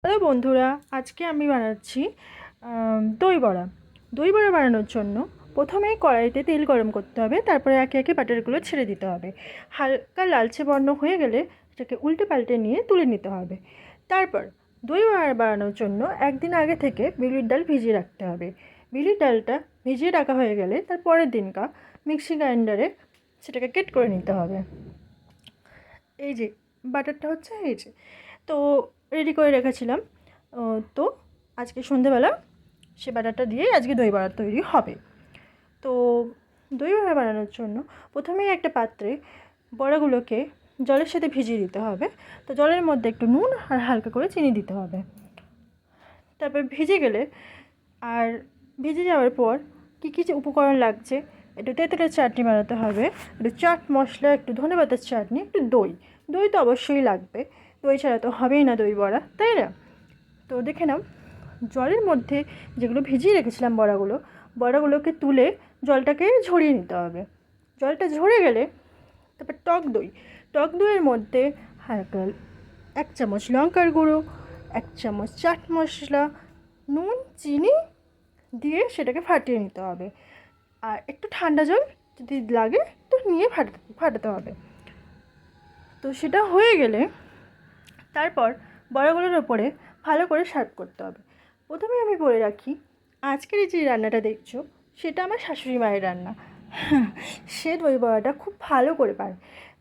Hello বন্ধুরা, আজকে আমি বানাচ্ছি দই বড়া। দই বড়া বানানোর জন্য প্রথমেই কড়াইতে তেল গরম করতে হবে, তারপরে একে একে বাটারগুলো ছেড়ে দিতে হবে। হালকা লালচে বর্ণ হয়ে গেলে সেটাকে উল্টে পাল্টে নিয়ে তুলে নিতে হবে। তারপর দই বড়া বানানোর জন্য একদিন আগে থেকে বিউলির ডাল ভিজিয়ে রাখতে হবে। বিউলির ডালটা ভিজিয়ে রাখা হয়ে গেলে তার পরের দিনকা মিক্সি গ্রাইন্ডারে সেটাকে কেট করে নিতে হবে। এই যে বাটারটা হচ্ছে, এই যে তো রেডি করে রেখেছিলাম। তো আজকে সন্ধেবেলা সে বাটারটা দিয়ে আজকে দই বড়া তৈরি হবে। তো দই বড়া বানানোর জন্য প্রথমেই একটা পাত্রে বড়াগুলোকে জলের সাথে ভিজিয়ে দিতে হবে। তো জলের মধ্যে একটু নুন আর হালকা করে চিনি দিতে হবে। তারপর ভিজে গেলে আর ভিজে যাওয়ার পর কী কী যে উপকরণ লাগছে, একটু তেঁতুলের চাটনি বানাতে হবে, একটু চাট মশলা, একটু ধনেপাতার চাটনি, একটু দই। দই তো অবশ্যই লাগবে, দই ছাড়া তো হবেই না দই বড়া, তাই না? তো দেখে নাও, জলের মধ্যে যেগুলো ভিজিয়ে রেখেছিলাম বড়াগুলোকে তুলে জলটাকে ঝরিয়ে নিতে হবে। জলটা ঝরে গেলে তারপর টক দইয়ের মধ্যে হালকা 1 চামচ লঙ্কার গুঁড়ো, 1 চামচ চাট মশলা, নুন, চিনি দিয়ে সেটাকে ফাটিয়ে নিতে হবে। আর একটু ঠান্ডা জল যদি লাগে তো নিয়ে ফাটাতে হবে। তো সেটা হয়ে গেলে তারপর বড়াগুলোর ওপরে ভালো করে সার্ভ করতে হবে। প্রথমে আমি বলে রাখি, আজকের এই যে রান্নাটা দেখছো সেটা আমার শাশুড়ি মায়ের রান্না। সে দই বড়াটা খুব ভালো করে পারে,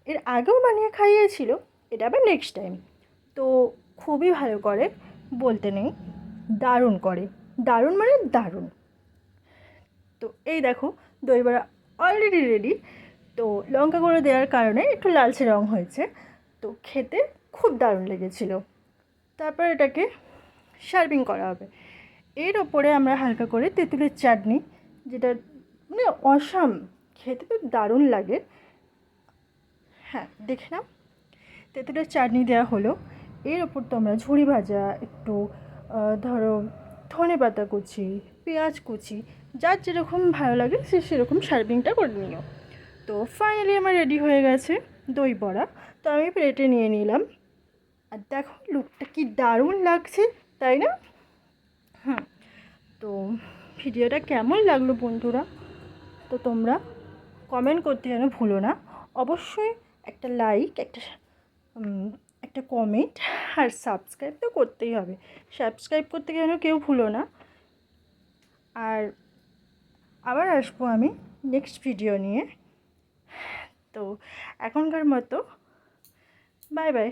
এর আগেও বানিয়ে খাইয়েছিল, এটা আবার নেক্সট টাইম। তো খুবই ভালো করে, বলতে নেই, দারুণ করে, দারুণ মানে দারুণ। তো এই দেখো, দই বড়া অলরেডি রেডি। তো লঙ্কা গুঁড়ো দেওয়ার কারণে একটু লালচে রঙ হয়েছে, তো খেতে খুব দারুণ লেগেছিলো। তারপর এটাকে সার্ভিং করা হবে। এর ওপরে আমরা হালকা করে তেঁতুলের চাটনি, যেটা মানে অসাম, খেতে তো দারুণ লাগে। হ্যাঁ, দেখে নাও, তেঁতুলের চাটনি দেওয়া হলো। এর ওপর তোমরা ঝুড়ি ভাজা, একটু ধরো ধনেপাতা কুচি, পেঁয়াজ কুচি, যার যেরকম ভালো লাগে সে সেরকম সার্ভিংটা করে নিও। তো ফাইনালি আমার রেডি হয়ে গেছে দই বড়া। তো আমি প্লেটে নিয়ে নিলাম। আর দেখো লুকটা কি দারুণ লাগছে, তাই না? তো ভিডিওটা কেমন লাগলো বন্ধুরা, তো তোমরা কমেন্ট করতে যেন ভুলো না। অবশ্যই একটা লাইক, একটা কমেন্ট আর সাবস্ক্রাইব তো করতেই হবে। সাবস্ক্রাইব করতে যেন কেউ ভুলো না। আর আবার আসবো আমি নেক্সট ভিডিও নিয়ে। তো এখনকার মতো বাই বাই।